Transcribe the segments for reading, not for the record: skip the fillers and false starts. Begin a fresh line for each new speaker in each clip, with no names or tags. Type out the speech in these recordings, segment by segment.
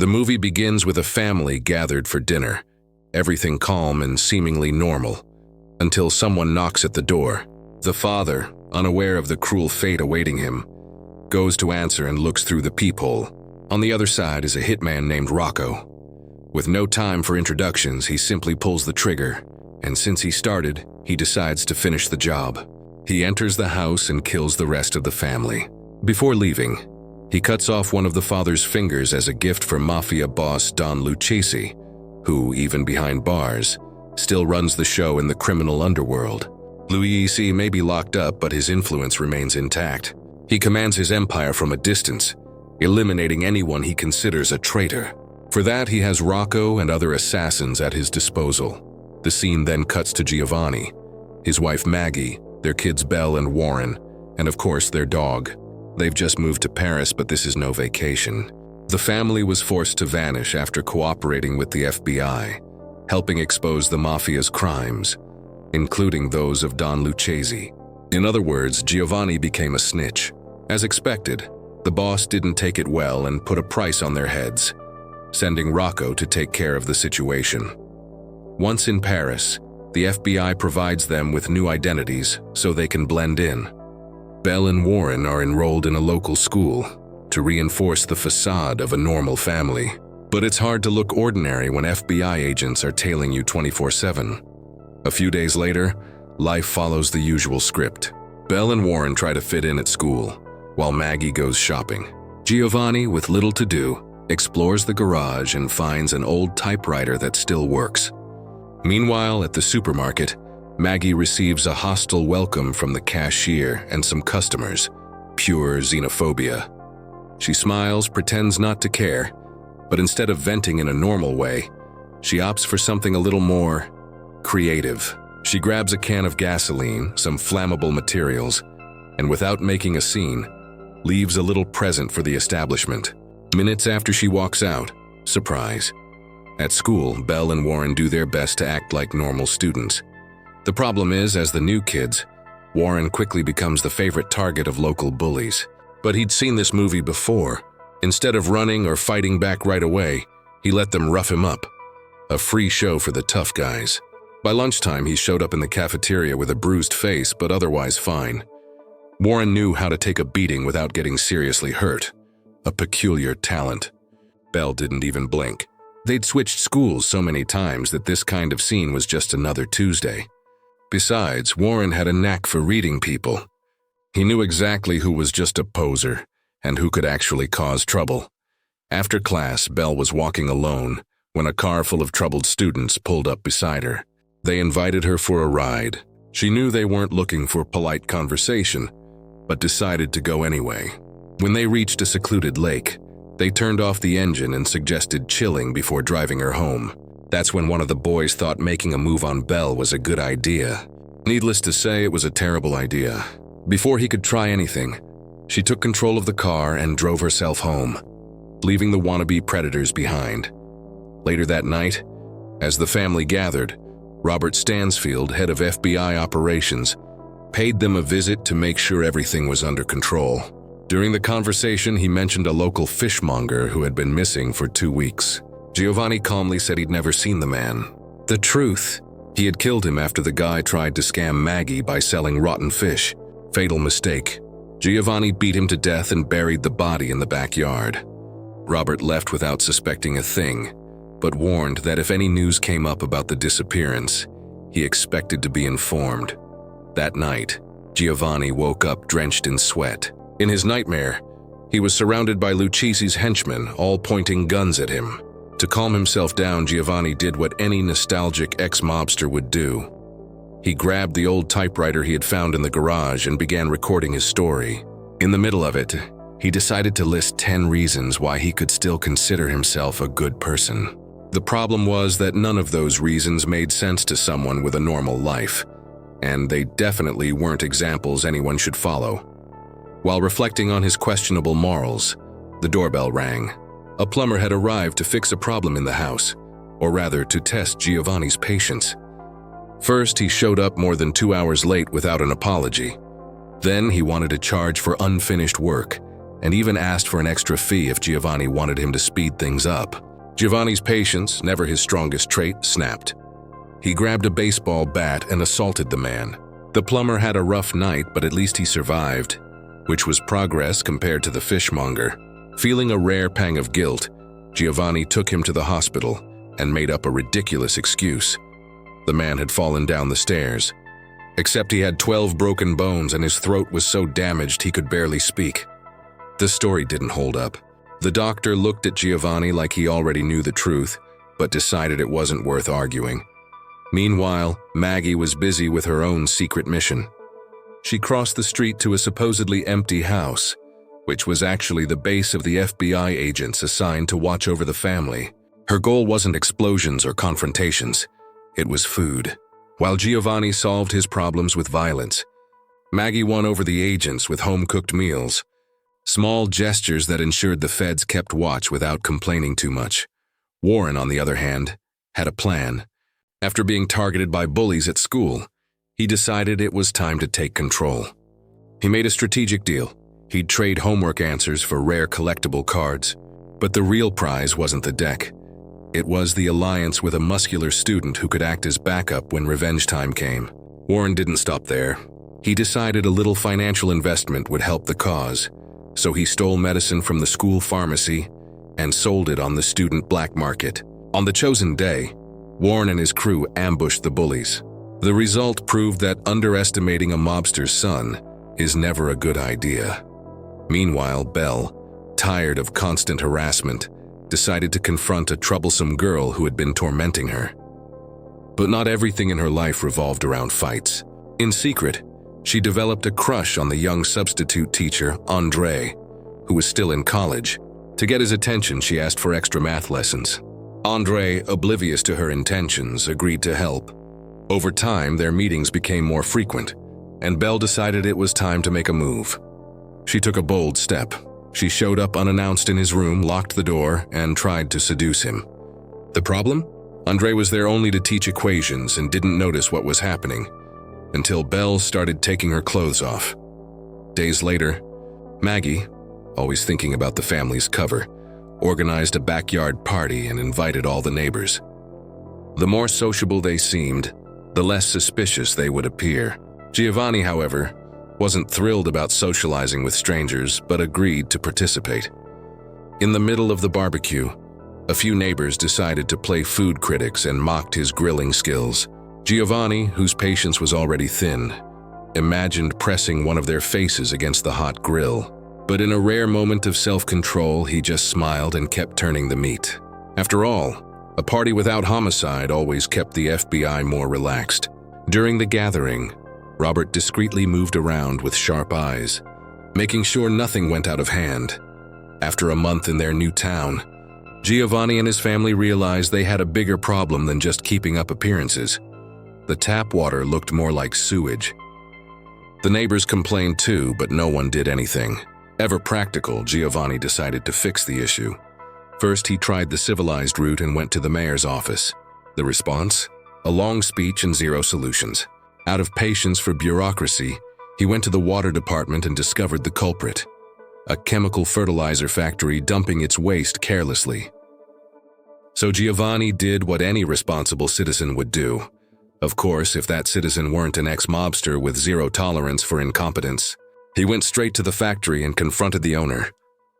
The movie begins with a family gathered for dinner, everything calm and seemingly normal, until someone knocks at the door. The father, unaware of the cruel fate awaiting him, goes to answer and looks through the peephole. On the other side is a hitman named Rocco. With no time for introductions, he simply pulls the trigger, and since he started, he decides to finish the job. He enters the house and kills the rest of the family. Before leaving, he cuts off one of the father's fingers as a gift for Mafia boss Don Lucchese, who, even behind bars, still runs the show in the criminal underworld. Luigi may be locked up, but his influence remains intact. He commands his empire from a distance, eliminating anyone he considers a traitor. For that, he has Rocco and other assassins at his disposal. The scene then cuts to Giovanni, his wife Maggie, their kids Belle and Warren, and of course their dog. They've just moved to Paris, but this is no vacation. The family was forced to vanish after cooperating with the FBI, helping expose the Mafia's crimes, including those of Don Lucchese. In other words, Giovanni became a snitch. As expected, the boss didn't take it well and put a price on their heads, sending Rocco to take care of the situation. Once in Paris, the FBI provides them with new identities so they can blend in. Belle and Warren are enrolled in a local school to reinforce the facade of a normal family. But it's hard to look ordinary when FBI agents are tailing you 24/7. A few days later, life follows the usual script. Belle and Warren try to fit in at school, while Maggie goes shopping. Giovanni, with little to do, explores the garage and finds an old typewriter that still works. Meanwhile, at the supermarket, Maggie receives a hostile welcome from the cashier and some customers. Pure xenophobia. She smiles, pretends not to care, but instead of venting in a normal way, she opts for something a little more creative. She grabs a can of gasoline, some flammable materials, and without making a scene, leaves a little present for the establishment. Minutes after she walks out, surprise. At school, Belle and Warren do their best to act like normal students. The problem is, as the new kids, Warren quickly becomes the favorite target of local bullies. But he'd seen this movie before. Instead of running or fighting back right away, he let them rough him up. A free show for the tough guys. By lunchtime, he showed up in the cafeteria with a bruised face, but otherwise fine. Warren knew how to take a beating without getting seriously hurt. A peculiar talent. Belle didn't even blink. They'd switched schools so many times that this kind of scene was just another Tuesday. Besides, Warren had a knack for reading people. He knew exactly who was just a poser and who could actually cause trouble. After class, Belle was walking alone when a car full of troubled students pulled up beside her. They invited her for a ride. She knew they weren't looking for polite conversation, but decided to go anyway. When they reached a secluded lake, they turned off the engine and suggested chilling before driving her home. That's when one of the boys thought making a move on Belle was a good idea. Needless to say, it was a terrible idea. Before he could try anything, she took control of the car and drove herself home, leaving the wannabe predators behind. Later that night, as the family gathered, Robert Stansfield, head of FBI operations, paid them a visit to make sure everything was under control. During the conversation, he mentioned a local fishmonger who had been missing for 2 weeks. Giovanni calmly said he'd never seen the man. The truth, he had killed him after the guy tried to scam Maggie by selling rotten fish. Fatal mistake. Giovanni beat him to death and buried the body in the backyard. Robert left without suspecting a thing, but warned that if any news came up about the disappearance, he expected to be informed. That night, Giovanni woke up drenched in sweat. In his nightmare, he was surrounded by Lucchese's henchmen, all pointing guns at him. To calm himself down, Giovanni did what any nostalgic ex-mobster would do. He grabbed the old typewriter he had found in the garage and began recording his story. In the middle of it, he decided to list 10 reasons why he could still consider himself a good person. The problem was that none of those reasons made sense to someone with a normal life, and they definitely weren't examples anyone should follow. While reflecting on his questionable morals, the doorbell rang. A plumber had arrived to fix a problem in the house, or rather to test Giovanni's patience. First, he showed up more than 2 hours late without an apology. Then he wanted to charge for unfinished work, and even asked for an extra fee if Giovanni wanted him to speed things up. Giovanni's patience, never his strongest trait, snapped. He grabbed a baseball bat and assaulted the man. The plumber had a rough night, but at least he survived, which was progress compared to the fishmonger. Feeling a rare pang of guilt, Giovanni took him to the hospital and made up a ridiculous excuse. The man had fallen down the stairs, except he had 12 broken bones and his throat was so damaged he could barely speak. The story didn't hold up. The doctor looked at Giovanni like he already knew the truth, but decided it wasn't worth arguing. Meanwhile, Maggie was busy with her own secret mission. She crossed the street to a supposedly empty house, which was actually the base of the FBI agents assigned to watch over the family. Her goal wasn't explosions or confrontations, it was food. While Giovanni solved his problems with violence, Maggie won over the agents with home-cooked meals, small gestures that ensured the feds kept watch without complaining too much. Warren, on the other hand, had a plan. After being targeted by bullies at school, he decided it was time to take control. He made a strategic deal. He'd trade homework answers for rare collectible cards. But the real prize wasn't the deck. It was the alliance with a muscular student who could act as backup when revenge time came. Warren didn't stop there. He decided a little financial investment would help the cause, so he stole medicine from the school pharmacy and sold it on the student black market. On the chosen day, Warren and his crew ambushed the bullies. The result proved that underestimating a mobster's son is never a good idea. Meanwhile, Belle, tired of constant harassment, decided to confront a troublesome girl who had been tormenting her. But not everything in her life revolved around fights. In secret, she developed a crush on the young substitute teacher, Andre, who was still in college. To get his attention, she asked for extra math lessons. Andre, oblivious to her intentions, agreed to help. Over time, their meetings became more frequent, and Belle decided it was time to make a move. She took a bold step. She showed up unannounced in his room, locked the door, and tried to seduce him. The problem? Andre was there only to teach equations and didn't notice what was happening, until Belle started taking her clothes off. Days later, Maggie, always thinking about the family's cover, organized a backyard party and invited all the neighbors. The more sociable they seemed, the less suspicious they would appear. Giovanni, however, wasn't thrilled about socializing with strangers, but agreed to participate. In the middle of the barbecue, a few neighbors decided to play food critics and mocked his grilling skills. Giovanni, whose patience was already thin, imagined pressing one of their faces against the hot grill. But in a rare moment of self-control, he just smiled and kept turning the meat. After all, a party without homicide always kept the FBI more relaxed. During the gathering, Robert discreetly moved around with sharp eyes, making sure nothing went out of hand. After a month in their new town, Giovanni and his family realized they had a bigger problem than just keeping up appearances. The tap water looked more like sewage. The neighbors complained too, but no one did anything. Ever practical, Giovanni decided to fix the issue. First, he tried the civilized route and went to the mayor's office. The response? A long speech and zero solutions. Out of patience for bureaucracy, he went to the water department and discovered the culprit: a chemical fertilizer factory dumping its waste carelessly. So Giovanni did what any responsible citizen would do. Of course, if that citizen weren't an ex-mobster with zero tolerance for incompetence. He went straight to the factory and confronted the owner,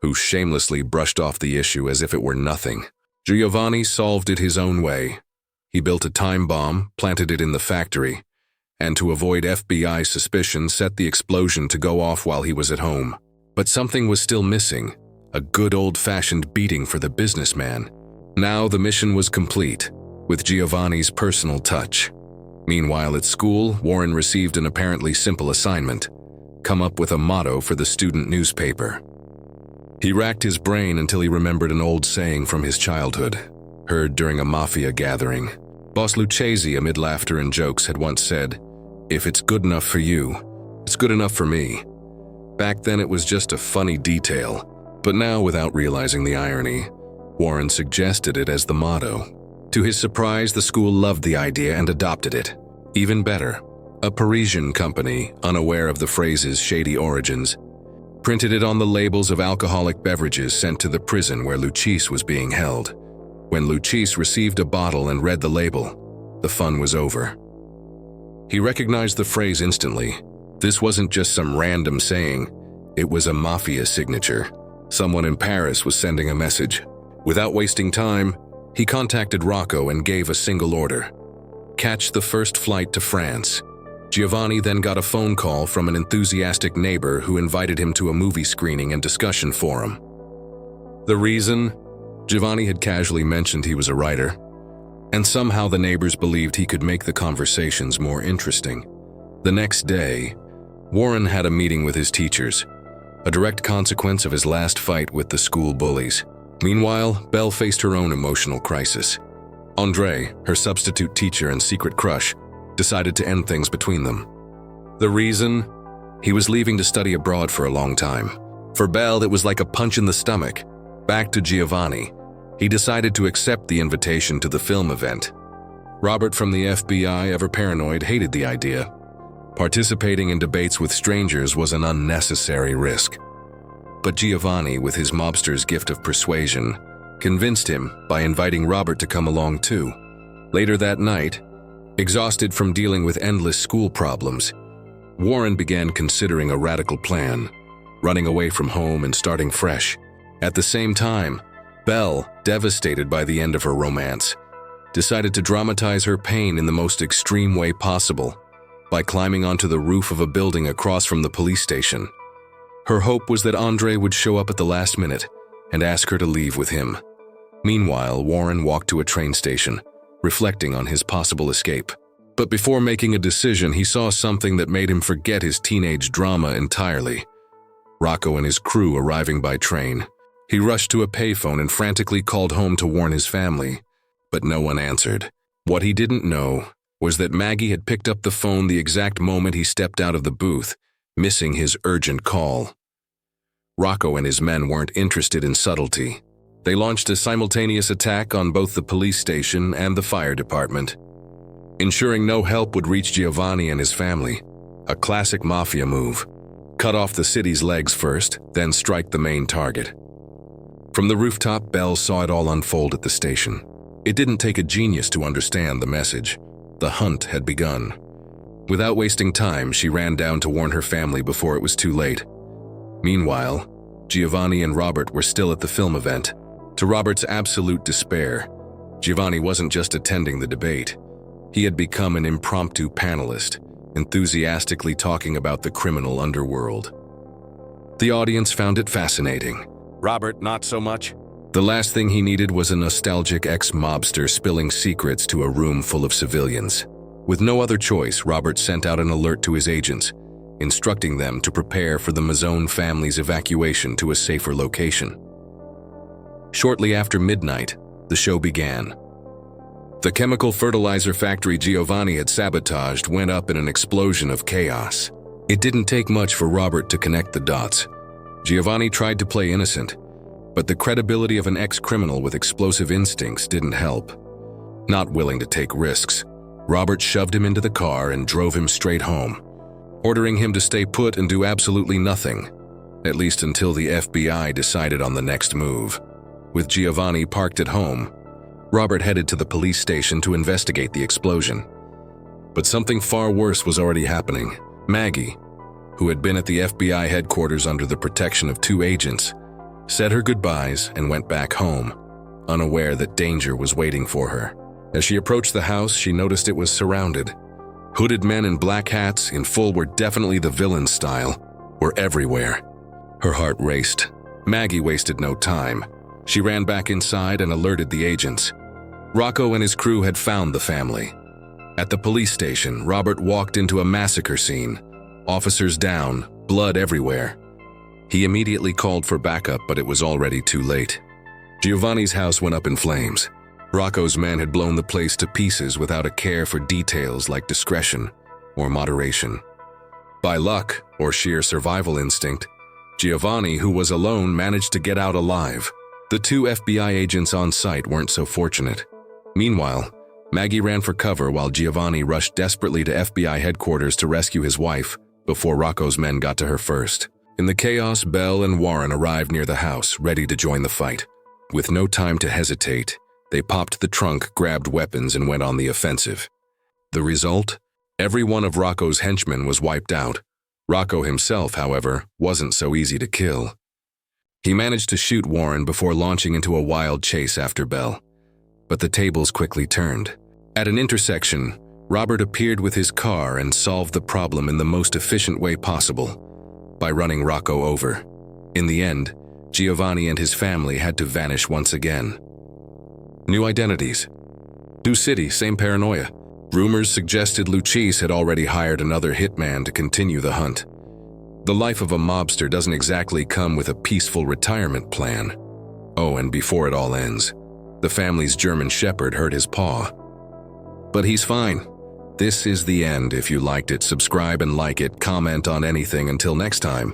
who shamelessly brushed off the issue as if it were nothing. Giovanni solved it his own way. He built a time bomb, planted it in the factory, and to avoid FBI suspicion, set the explosion to go off while he was at home. But something was still missing: a good old-fashioned beating for the businessman. Now the mission was complete, with Giovanni's personal touch. Meanwhile, at school, Warren received an apparently simple assignment: come up with a motto for the student newspaper. He racked his brain until he remembered an old saying from his childhood, heard during a Mafia gathering. Boss Lucchese, amid laughter and jokes, had once said, "If it's good enough for you, it's good enough for me." Back then it was just a funny detail, but now, without realizing the irony, Warren suggested it as the motto. To his surprise, the school loved the idea and adopted it. Even better, a Parisian company, unaware of the phrase's shady origins, printed it on the labels of alcoholic beverages sent to the prison where Luchis was being held. When Luchis received a bottle and read the label, the fun was over. He recognized the phrase instantly. This wasn't just some random saying, it was a Mafia signature. Someone in Paris was sending a message. Without wasting time, he contacted Rocco and gave a single order: catch the first flight to France. Giovanni then got a phone call from an enthusiastic neighbor who invited him to a movie screening and discussion forum. The reason? Giovanni had casually mentioned he was a writer, and somehow the neighbors believed he could make the conversations more interesting. The next day, Warren had a meeting with his teachers, a direct consequence of his last fight with the school bullies. Meanwhile, Belle faced her own emotional crisis. André, her substitute teacher and secret crush, decided to end things between them. The reason? He was leaving to study abroad for a long time. For Belle, it was like a punch in the stomach. Back to Giovanni. He decided to accept the invitation to the film event. Robert from the FBI, ever paranoid, hated the idea. Participating in debates with strangers was an unnecessary risk. But Giovanni, with his mobster's gift of persuasion, convinced him by inviting Robert to come along too. Later that night, exhausted from dealing with endless school problems, Warren began considering a radical plan, running away from home and starting fresh. At the same time, Belle, devastated by the end of her romance, decided to dramatize her pain in the most extreme way possible by climbing onto the roof of a building across from the police station. Her hope was that André would show up at the last minute and ask her to leave with him. Meanwhile, Warren walked to a train station, reflecting on his possible escape. But before making a decision, he saw something that made him forget his teenage drama entirely. Rocco and his crew arriving by train. He rushed to a payphone and frantically called home to warn his family, but no one answered. What he didn't know was that Maggie had picked up the phone the exact moment he stepped out of the booth, missing his urgent call. Rocco and his men weren't interested in subtlety. They launched a simultaneous attack on both the police station and the fire department, ensuring no help would reach Giovanni and his family. A classic Mafia move. Cut off the city's legs first, then strike the main target. From the rooftop, Belle saw it all unfold at the station. It didn't take a genius to understand the message. The hunt had begun. Without wasting time, she ran down to warn her family before it was too late. Meanwhile, Giovanni and Robert were still at the film event. To Robert's absolute despair, Giovanni wasn't just attending the debate. He had become an impromptu panelist, enthusiastically talking about the criminal underworld. The audience found it fascinating. Robert, not so much. The last thing he needed was a nostalgic ex-mobster spilling secrets to a room full of civilians. With no other choice, Robert sent out an alert to his agents, instructing them to prepare for the Mazzone family's evacuation to a safer location. Shortly after midnight, the show began. The chemical fertilizer factory Giovanni had sabotaged went up in an explosion of chaos. It didn't take much for Robert to connect the dots. Giovanni tried to play innocent, but the credibility of an ex-criminal with explosive instincts didn't help. Not willing to take risks, Robert shoved him into the car and drove him straight home, ordering him to stay put and do absolutely nothing, at least until the FBI decided on the next move. With Giovanni parked at home, Robert headed to the police station to investigate the explosion. But something far worse was already happening. Maggie, who had been at the FBI headquarters under the protection of 2 agents, said her goodbyes and went back home, unaware that danger was waiting for her. As she approached the house, she noticed it was surrounded. Hooded men in black hats, in full were definitely the villain style, were everywhere. Her heart raced. Maggie wasted no time. She ran back inside and alerted the agents. Rocco and his crew had found the family. At the police station, Robert walked into a massacre scene. Officers down, blood everywhere. He immediately called for backup, but it was already too late. Giovanni's house went up in flames. Rocco's men had blown the place to pieces without a care for details like discretion or moderation. By luck, or sheer survival instinct, Giovanni, who was alone, managed to get out alive. The 2 FBI agents on site weren't so fortunate. Meanwhile, Maggie ran for cover while Giovanni rushed desperately to FBI headquarters to rescue his wife before Rocco's men got to her first. In the chaos, Bell and Warren arrived near the house, ready to join the fight. With no time to hesitate, they popped the trunk, grabbed weapons, and went on the offensive. The result? Every one of Rocco's henchmen was wiped out. Rocco himself, however, wasn't so easy to kill. He managed to shoot Warren before launching into a wild chase after Bell. But the tables quickly turned. At an intersection, Robert appeared with his car and solved the problem in the most efficient way possible, by running Rocco over. In the end, Giovanni and his family had to vanish once again. New identities. New city, same paranoia. Rumors suggested Luchese had already hired another hitman to continue the hunt. The life of a mobster doesn't exactly come with a peaceful retirement plan. Oh, and before it all ends, the family's German Shepherd hurt his paw. But he's fine. This is the end. If you liked it, subscribe and like it, comment on anything. Until next time,